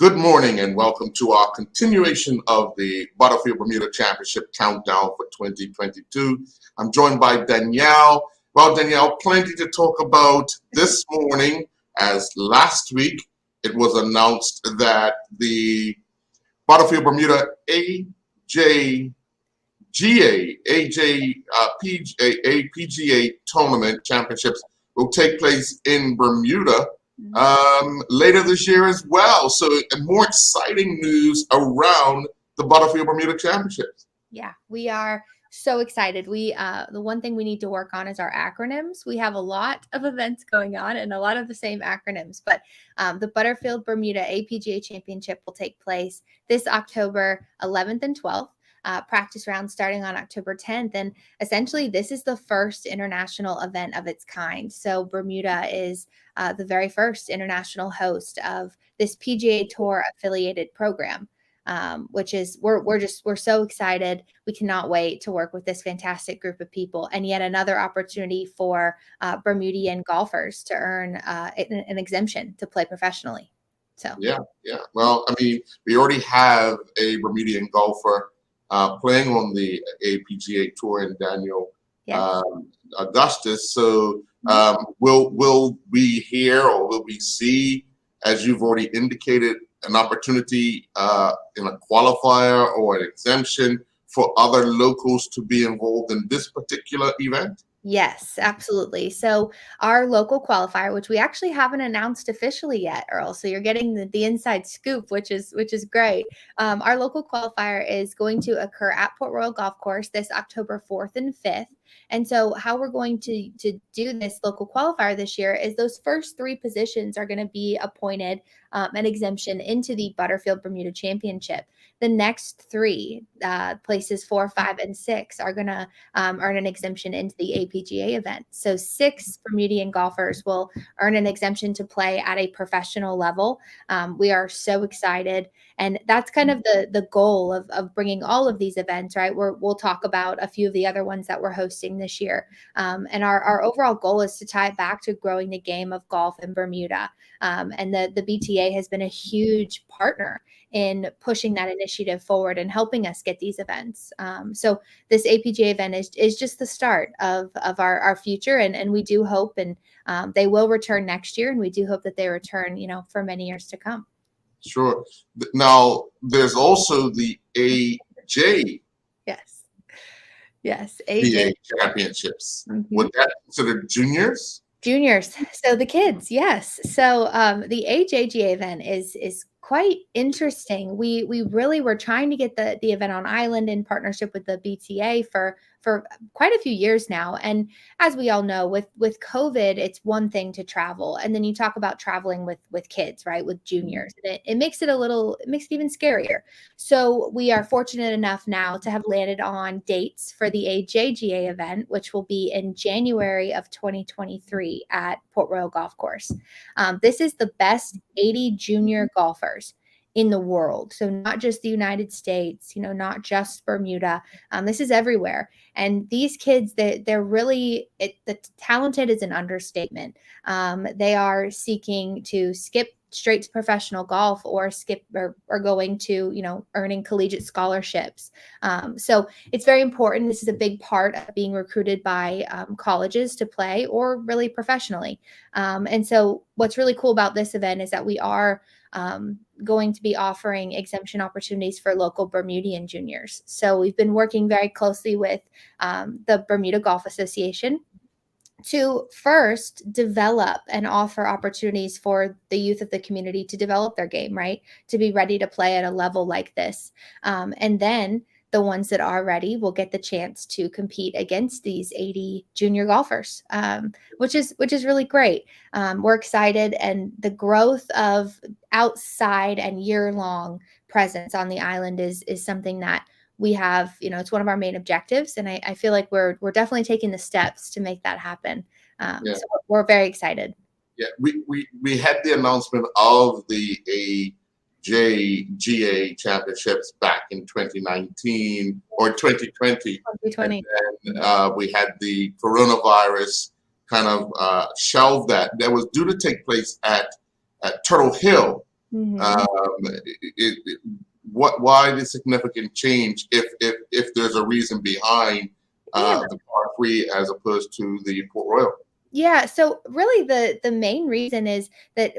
Good morning and welcome to our continuation of the Butterfield Bermuda Championship Countdown for 2022. I'm joined by Danielle. Well, Danielle, plenty to talk about this morning, as last week it was announced that the Butterfield Bermuda AJGA, APGA Tournament Championships will take place in Bermuda later this year as well. So more exciting news around the Butterfield Bermuda Championships. Yeah, we are so excited. The one thing we need to work on is our acronyms. We have a lot of events going on and a lot of the same acronyms, but the Butterfield Bermuda APGA Championship will take place this October 11th and 12th. Practice round starting on October 10th. And essentially, this is the first international event of its kind. So Bermuda is the very first international host of this PGA Tour affiliated program, which is we're so excited. We cannot wait to work with this fantastic group of people, and yet another opportunity for Bermudian golfers to earn an exemption to play professionally. So yeah. Well, I mean, we already have a Bermudian golfer playing on the APGA Tour in Daniel Augustus. So will we hear or will we see, as you've already indicated, an opportunity in a qualifier or an exemption for other locals to be involved in this particular event? Yes, absolutely. So our local qualifier, which we actually haven't announced officially yet, Earl, so you're getting the inside scoop, which is great. Our local qualifier is going to occur at Port Royal Golf Course this October 4th and 5th. And so how we're going to do this local qualifier this year is those first three positions are going to be appointed an exemption into the Butterfield Bermuda Championship. The next three places 4, 5, and 6 are going to earn an exemption into the APGA event. So 6 Bermudian golfers will earn an exemption to play at a professional level. We are so excited. And that's kind of the goal of bringing all of these events, right? We'll talk about a few of the other ones that we're hosting this year. And our overall goal is to tie it back to growing the game of golf in Bermuda. And the BTA has been a huge partner in pushing that initiative forward and helping us get these events. So this APGA event is just the start of our future. And we do hope, and they will return next year. And we do hope that they return, for many years to come. Sure. Now, there's also the AJ. Yes. AJ Championships. Mm-hmm. Would that consider juniors? Juniors. So the kids, yes. So the AJGA event is quite interesting. We really were trying to get the event on island in partnership with the BTA for quite a few years now. And as we all know, with COVID, it's one thing to travel. And then you talk about traveling with kids, right? With juniors. And it makes it even scarier. So we are fortunate enough now to have landed on dates for the AJGA event, which will be in January of 2023 at Port Royal Golf Course. This is the best 80 junior golfers in the world. So not just the United States, not just Bermuda. This is everywhere. And these kids, they're really, the talented is an understatement. They are seeking to skip straight to professional golf or going to, earning collegiate scholarships. So it's very important. This is a big part of being recruited by colleges to play or really professionally. And so what's really cool about this event is that we are going to be offering exemption opportunities for local Bermudian juniors. So we've been working very closely with the Bermuda Golf Association to first develop and offer opportunities for the youth of the community to develop their game, right? To be ready to play at a level like this. And then the ones that are ready will get the chance to compete against these 80 junior golfers, which is really great. We're excited, and the growth of outside and year-long presence on the island is something that we have. It's one of our main objectives, and I feel like we're definitely taking the steps to make that happen. So we're very excited. Yeah, we had the announcement of the AJGA championships back in 2019 or 2020. 2020. And we had the coronavirus kind of shelve that was due to take place at Turtle Hill Mhm. Why the significant change if there's a reason behind Yeah. the par three as opposed to the Port Royal? Yeah, so really the main reason is that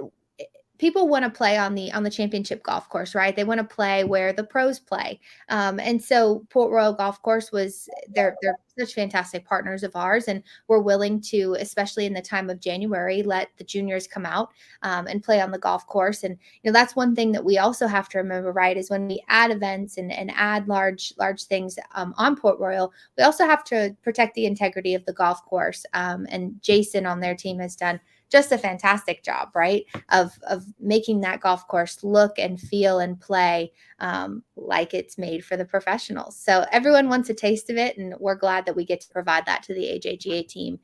people want to play on the championship golf course, right? They want to play where the pros play. And so Port Royal Golf Course was they're such fantastic partners of ours, and we're willing to, especially in the time of January, let the juniors come out and play on the golf course. And that's one thing that we also have to remember, right? Is when we add events and add large things on Port Royal, we also have to protect the integrity of the golf course. And Jason on their team has done just a fantastic job, right? Of making that golf course look and feel and play like it's made for the professionals. So everyone wants a taste of it, and we're glad that we get to provide that to the AJGA team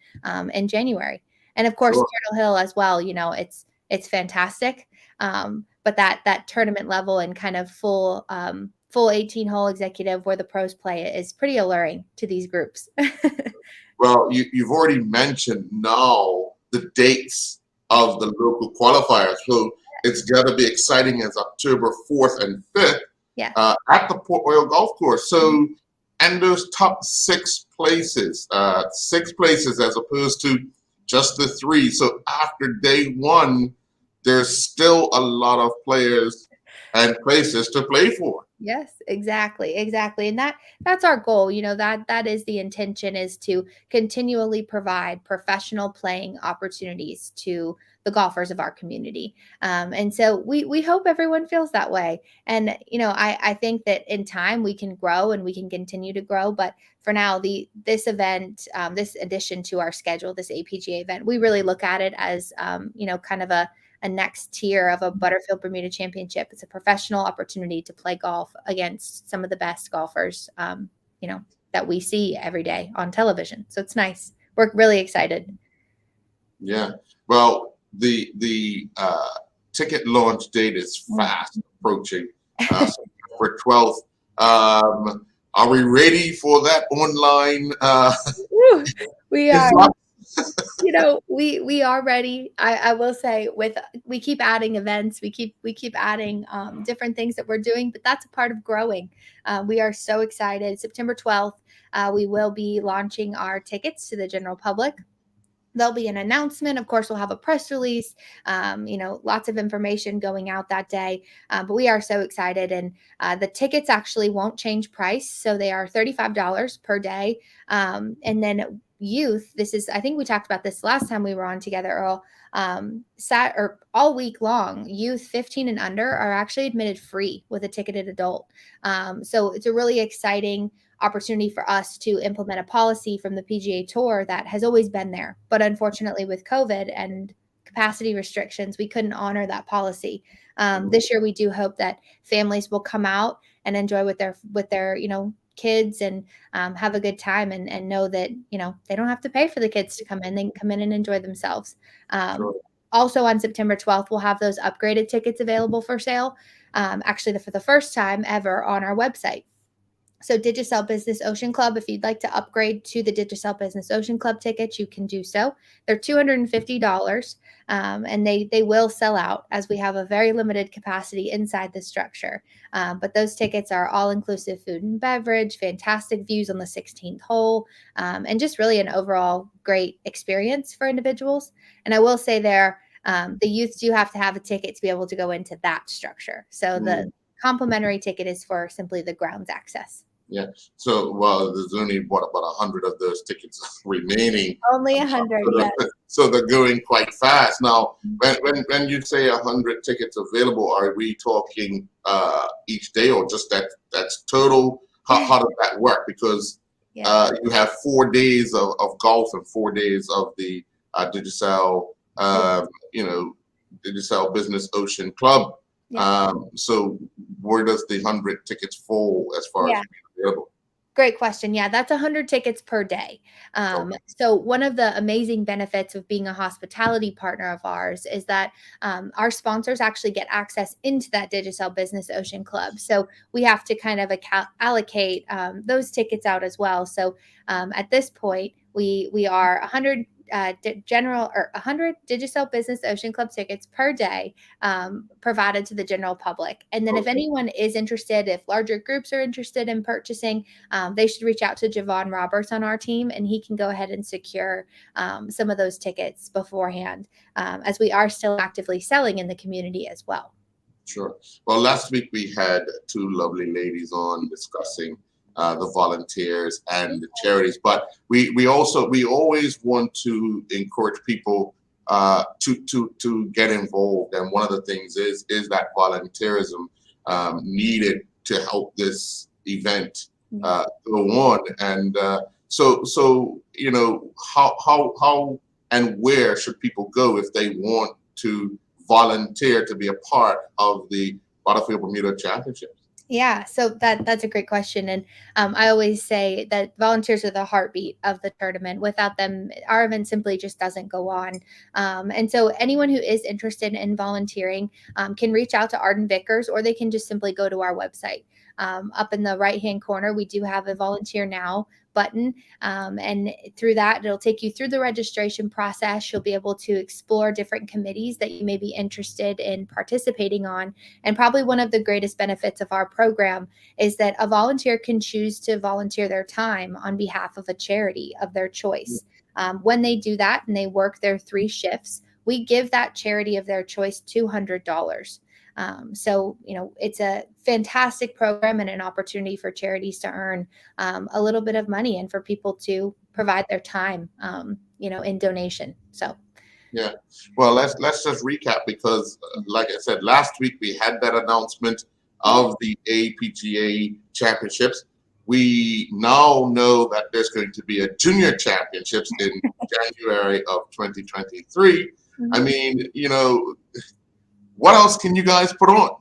in January. And of course, Sure. Turtle Hill as well. It's fantastic, but that tournament level and kind of full 18-hole executive where the pros play is pretty alluring to these groups. Well, you've already mentioned now the dates of the local qualifiers. So it's got to be exciting as October 4th and 5th Yeah. At the Port Royal Golf Course. So, and those top six places as opposed to just the three. So after day one, there's still a lot of players and places to play for. Yes, exactly. And that's our goal. That is the intention, is to continually provide professional playing opportunities to the golfers of our community. And so we hope everyone feels that way. And I think that in time we can grow and we can continue to grow. But for now, this event, this addition to our schedule, this APGA event, we really look at it as kind of a next tier of a Butterfield Bermuda Championship. It's a professional opportunity to play golf against some of the best golfers, that we see every day on television. So it's nice. We're really excited. Yeah. Well, the ticket launch date is fast approaching. September 12th. Are we ready for that online? We are. We are ready. I will say, we keep adding events, we keep adding different things that we're doing, but that's a part of growing. We are so excited. September 12th, we will be launching our tickets to the general public. There'll be an announcement. Of course, we'll have a press release, lots of information going out that day. But we are so excited. And the tickets actually won't change price. So they are $35 per day. And then youth, I think we talked about this last time we were on together, Earl, all week long, youth 15 and under are actually admitted free with a ticketed adult. So it's a really exciting opportunity for us to implement a policy from the PGA Tour that has always been there. But unfortunately, with COVID and capacity restrictions, we couldn't honor that policy. This year, we do hope that families will come out and enjoy with their kids and have a good time and know that they don't have to pay for the kids to come in. They can come in and enjoy themselves. Sure. Also on September 12th, we'll have those upgraded tickets available for sale, actually for the first time ever on our website. So Digicel Business Ocean Club, if you'd like to upgrade to the Digicel Business Ocean Club tickets, you can do so. They're $250, and they will sell out as we have a very limited capacity inside the structure. But those tickets are all-inclusive food and beverage, fantastic views on the 16th hole, and just really an overall great experience for individuals. And I will say there, the youth do have to have a ticket to be able to go into that structure. So the complimentary ticket is for simply the grounds access. Yeah. So, well, there's only about 100 of those tickets remaining. Only 100, yes. So they're going quite fast. Now, when you say 100 tickets available, are we talking each day or just that's total? How does that work? Because you have 4 days of golf and 4 days of the Digicel, Digicel Business Ocean Club. Yeah. So where does the 100 tickets fall as far as being available? Great question. Yeah, that's 100 tickets per day. So one of the amazing benefits of being a hospitality partner of ours is that our sponsors actually get access into that Digicel Business Ocean Club. So we have to kind of allocate those tickets out as well. So at this point, we are 100 general or 100 Digicel Business Ocean Club tickets per day provided to the general public. And then if anyone is interested, if larger groups are interested in purchasing, they should reach out to Javon Roberts on our team, and he can go ahead and secure some of those tickets beforehand, as we are still actively selling in the community as well. Sure. Well, last week we had two lovely ladies on discussing the volunteers and the charities, but we always want to encourage people to get involved, and one of the things is that volunteerism needed to help this event go on. And so you know, how and where should people go if they want to volunteer to be a part of the Butterfield Bermuda Championships? Yeah, so that's a great question. And I always say that volunteers are the heartbeat of the tournament. Without them, our event simply just doesn't go on. And so anyone who is interested in volunteering can reach out to Arden Vickers, or they can just simply go to our website. Up in the right-hand corner, we do have a Volunteer Now button. And through that, it'll take you through the registration process. You'll be able to explore different committees that you may be interested in participating on. And probably one of the greatest benefits of our program is that a volunteer can choose to volunteer their time on behalf of a charity of their choice. When they do that and they work their 3 shifts, we give that charity of their choice $200. So, you know, it's a fantastic program and an opportunity for charities to earn a little bit of money and for people to provide their time, you know, in donation. So, yeah. Well, let's just recap, because like I said, last week we had that announcement of the APGA championships. We now know that there's going to be a junior championships in January of 2023. I mean, you know, what else can you guys put on?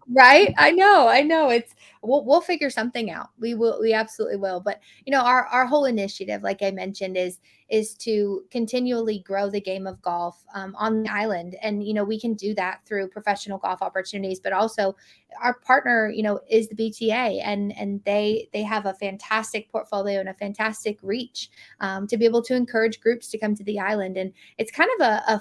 Right? I know. We'll figure something out. We absolutely will. But you know, our whole initiative, like I mentioned, is to continually grow the game of golf on the island. And you know, we can do that through professional golf opportunities, but also our partner, you know, is the BTA, and they have a fantastic portfolio and a fantastic reach to be able to encourage groups to come to the island. And it's kind of a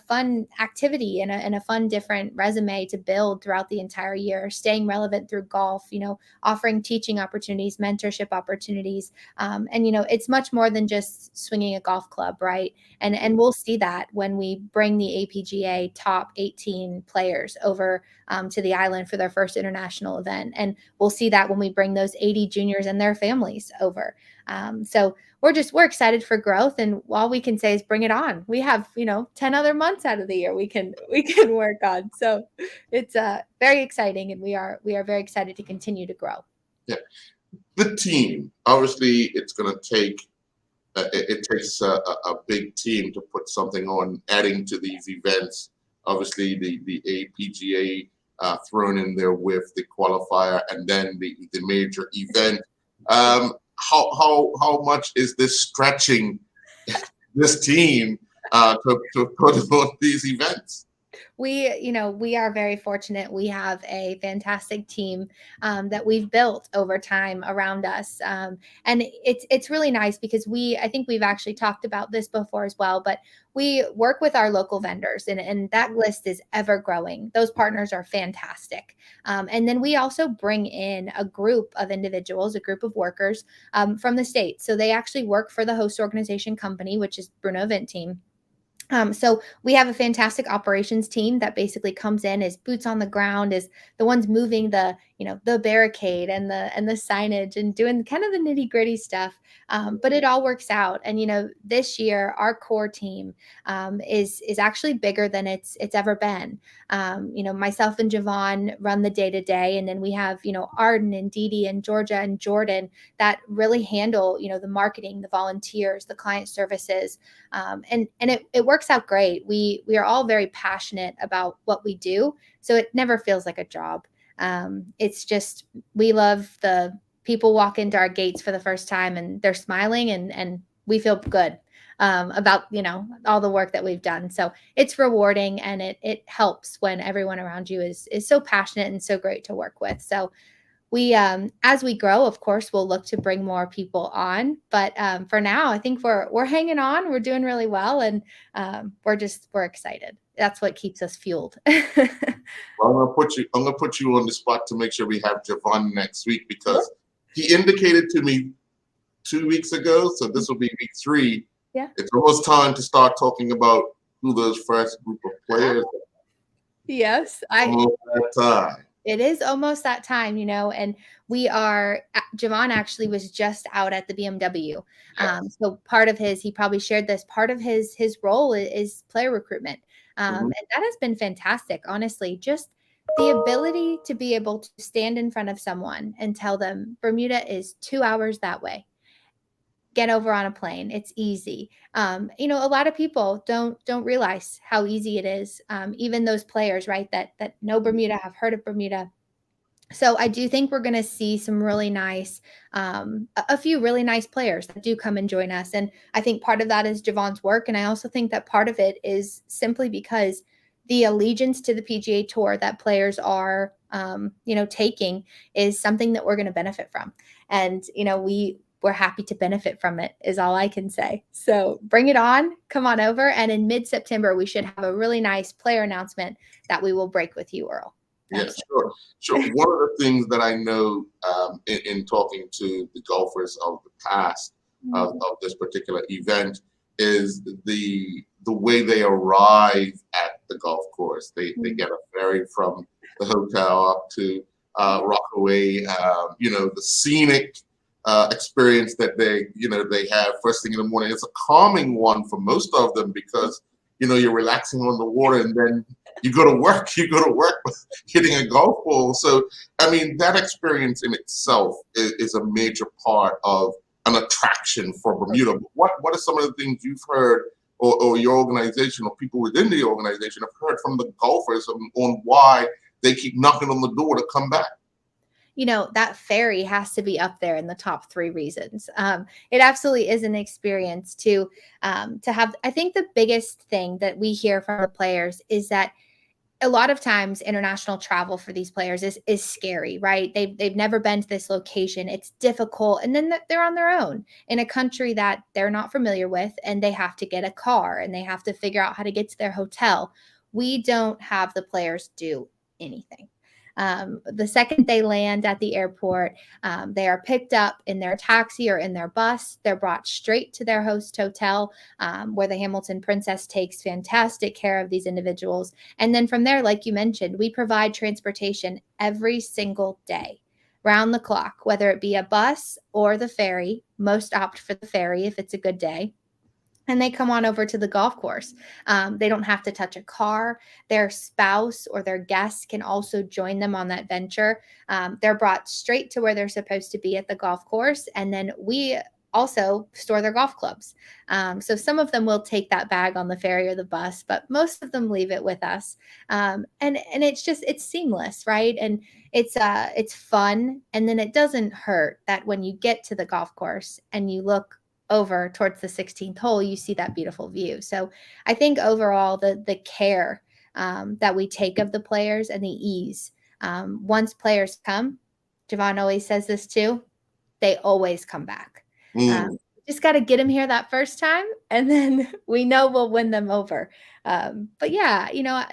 fun activity and a fun different resume to build throughout the entire year, staying relevant through golf, you know, offering teaching opportunities, mentorship opportunities. And, you know, it's much more than just swinging a golf club, right? And we'll see that when we bring the APGA top 18 players over to the island for their first international event. And we'll see that when we bring those 80 juniors and their families over. So we're excited for growth, and all we can say is bring it on. We have, you know, 10 other months out of the year we can work on. So it's very exciting, and we are very excited to continue to grow. Yeah, the team, obviously it's going to take it takes a big team to put something on, adding to these events. Obviously the APGA thrown in there with the qualifier, and then the major event. How much is this stretching this team to put on these events? We are very fortunate. We have a fantastic team that we've built over time around us. And it's really nice because I think we've actually talked about this before as well, but we work with our local vendors, and that list is ever growing. Those partners are fantastic. And then we also bring in a group of individuals, a group of workers from the state. So they actually work for the host organization company, which is Bruno Event Team. So we have a fantastic operations team that basically comes in as boots on the ground, is the ones moving the barricade and the signage and doing kind of the nitty gritty stuff. But it all works out. And this year our core team is actually bigger than it's ever been. Myself and Javon run the day to day, and then we have Arden and Dee Dee and Georgia and Jordan that really handle the marketing, the volunteers, the client services, and it works out great. We are all very passionate about what we do, so it never feels like a job. It's just, we love the people walk into our gates for the first time and they're smiling, and we feel good about all the work that we've done. So it's rewarding, and it helps when everyone around you is so passionate and so great to work with. So we, as we grow, of course, we'll look to bring more people on. But for now, I think we're hanging on. We're doing really well, and we're excited. That's what keeps us fueled. Well, I'm gonna put you on the spot to make sure we have Javon next week, because he indicated to me 2 weeks ago, so this will be week 3. Yeah. It's almost time to start talking about who those first group of players are. Yes, Almost that time. it is almost that time, and Javon actually was just out at the BMW. Yes. So he probably shared this, part of his role is player recruitment. And that has been fantastic, honestly. Just the ability to be able to stand in front of someone and tell them Bermuda is 2 hours that way. Get over on a plane. It's easy. A lot of people don't realize how easy it is. Even those players, right, that know Bermuda, have heard of Bermuda. So I do think we're going to see some really nice, a few really nice players that do come and join us. And I think part of that is Javon's work. And I also think that part of it is simply because the allegiance to the PGA Tour that players are, taking is something that we're going to benefit from. And, we're happy to benefit from it, is all I can say. So bring it on, come on over. And in mid-September, we should have a really nice player announcement that we will break with you, Earl. Yeah, sure. One of the things that I know in talking to the golfers of the past of this particular event is the way they arrive at the golf course. They get a ferry from the hotel up to Rockaway. The scenic experience that they have first thing in the morning. It's a calming one for most of them, because you're relaxing on the water, and then you go to work hitting a golf ball. So I mean, that experience in itself is a major part of an attraction for Bermuda. What are some of the things you've heard, or your organization or people within the organization have heard from the golfers on why they keep knocking on the door to come back? That ferry has to be up there in the top 3 reasons. It absolutely is an experience to have. I think the biggest thing that we hear from the players is that a lot of times international travel for these players is scary, right? They've never been to this location. It's difficult. And then they're on their own in a country that they're not familiar with, and they have to get a car and they have to figure out how to get to their hotel. We don't have the players do anything. The second they land at the airport, they are picked up in their taxi or in their bus. They're brought straight to their host hotel, where the Hamilton Princess takes fantastic care of these individuals. And then from there, like you mentioned, we provide transportation every single day, round the clock, whether it be a bus or the ferry. Most opt for the ferry if it's a good day. And they come on over to the golf course. They don't have to touch a car. Their spouse or their guests can also join them on that venture. They're brought straight to where they're supposed to be at the golf course. And then we also store their golf clubs. So some of them will take that bag on the ferry or the bus, but most of them leave it with us. And it's seamless, right? And it's fun. And then it doesn't hurt that when you get to the golf course and you look over towards the 16th hole, you see that beautiful view. So I think overall the care that we take of the players and the ease, once players come, Javon always says this too, they always come back. Just got to get them here that first time, and then we know we'll win them over. But yeah,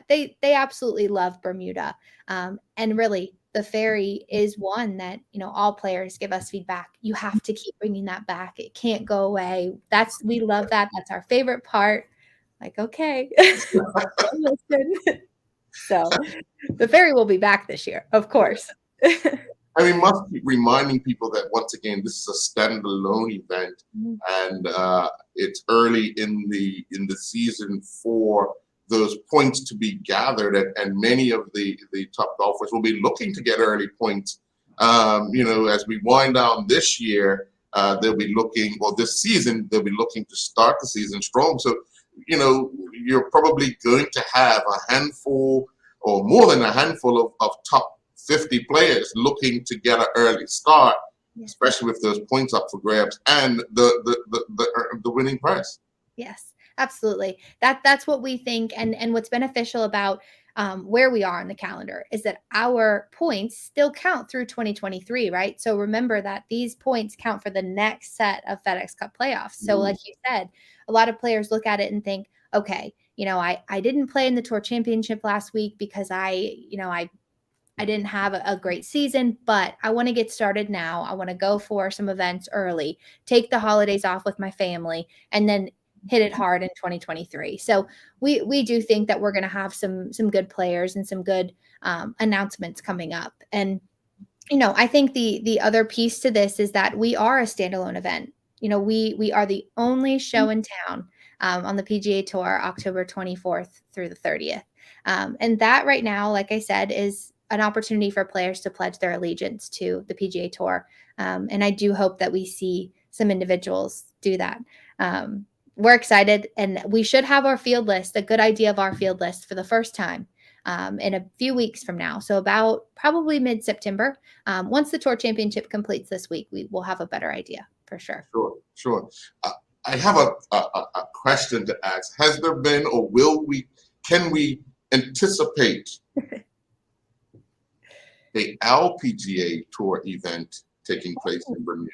they absolutely love Bermuda. And really, the ferry is one that, all players give us feedback. You have to keep bringing that back. It can't go away. We love that. That's our favorite part. Like, okay. Listen. So the ferry will be back this year, of course. I mean, must keep reminding people that once again, this is a standalone event, and it's early in the season for those points to be gathered, and many of the top golfers will be looking to get early points. As we wind down this year, they'll be looking, well, this season, they'll be looking to start the season strong. So, you're probably going to have a handful or more than a handful of top 50 players looking to get an early start, especially with those points up for grabs and the winning prize. Yes. Absolutely. That's what we think. And what's beneficial about where we are on the calendar is that our points still count through 2023, right? So remember that these points count for the next set of FedEx Cup playoffs. So like you said, a lot of players look at it and think, okay, I didn't play in the Tour Championship last week because I didn't have a great season, but I want to get started now. I want to go for some events early, take the holidays off with my family, and then hit it hard in 2023. So we do think that we're going to have some good players and some good announcements coming up. And I think the other piece to this is that we are a standalone event. We are the only show in town on the PGA Tour, October 24th through the 30th. And that right now, like I said, is an opportunity for players to pledge their allegiance to the PGA Tour. And I do hope that we see some individuals do that. We're excited, and we should have our field list, a good idea of our field list for the first time in a few weeks from now. So about probably mid-September. Once the Tour Championship completes this week, we will have a better idea for sure. Sure. I have a question to ask. Has there been, or can we anticipate the LPGA Tour event taking place in Bermuda?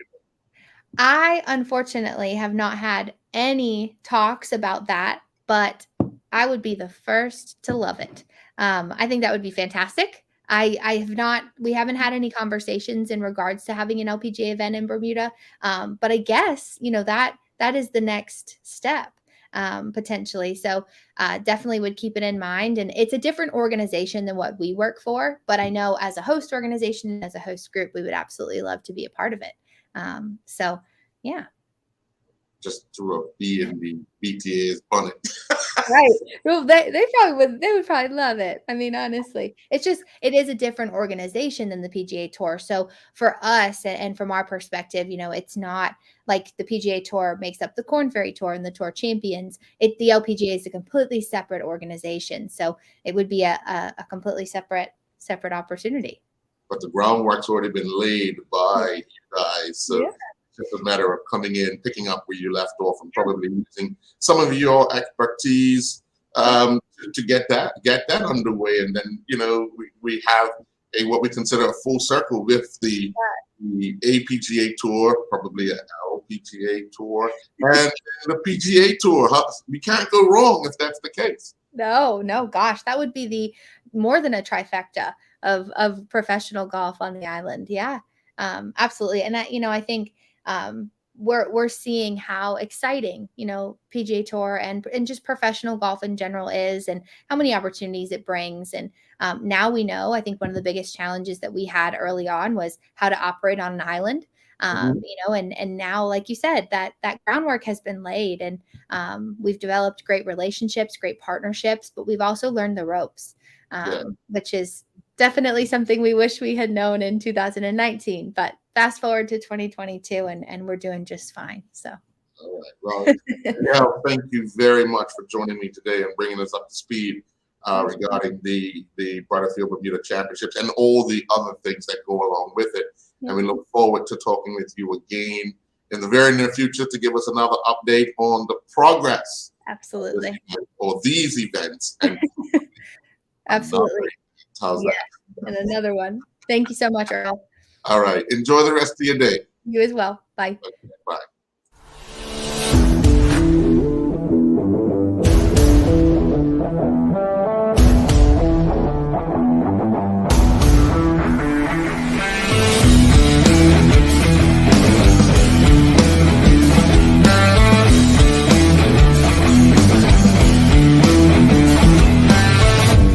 I unfortunately have not had any talks about that, but I would be the first to love it. I think that would be fantastic. We haven't had any conversations in regards to having an LPGA event in Bermuda. But I guess, that is the next step. Potentially. So definitely would keep it in mind. And it's a different organization than what we work for. But I know as a host organization, as a host group, we would absolutely love to be a part of it. So, yeah. Just threw a bee in the BTA's bonnet. Right. Well, they would probably love it. I mean, honestly, it is a different organization than the PGA Tour. So for us and from our perspective, it's not like the PGA Tour makes up the Korn Ferry Tour and the Tour Champions. The LPGA is a completely separate organization. So it would be a completely separate opportunity. But the groundwork's already been laid by you guys. So yeah. It's just a matter of coming in, picking up where you left off, and probably using some of your expertise to get that underway. And then we have what we consider a full circle with the APGA Tour, probably an LPGA Tour, and the PGA Tour. We can't go wrong if that's the case. No, gosh, that would be more than a trifecta of professional golf on the island. Yeah, absolutely. And I think we're seeing how exciting, PGA Tour and just professional golf in general is, and how many opportunities it brings. And now we know, I think one of the biggest challenges that we had early on was how to operate on an island. And now, like you said, that groundwork has been laid, and we've developed great relationships, great partnerships, but we've also learned the ropes, which is definitely something we wish we had known in 2019, but fast forward to 2022 and we're doing just fine. So. All right. Well, thank you very much for joining me today and bringing us up to speed regarding the Butterfield Bermuda Championships and all the other things that go along with it. And we look forward to talking with you again in the very near future to give us another update on the progress. Absolutely. Or these events. And absolutely. How's that? And another one. Thank you so much, Earl. All right. Enjoy the rest of your day. You as well. Bye. Okay, bye.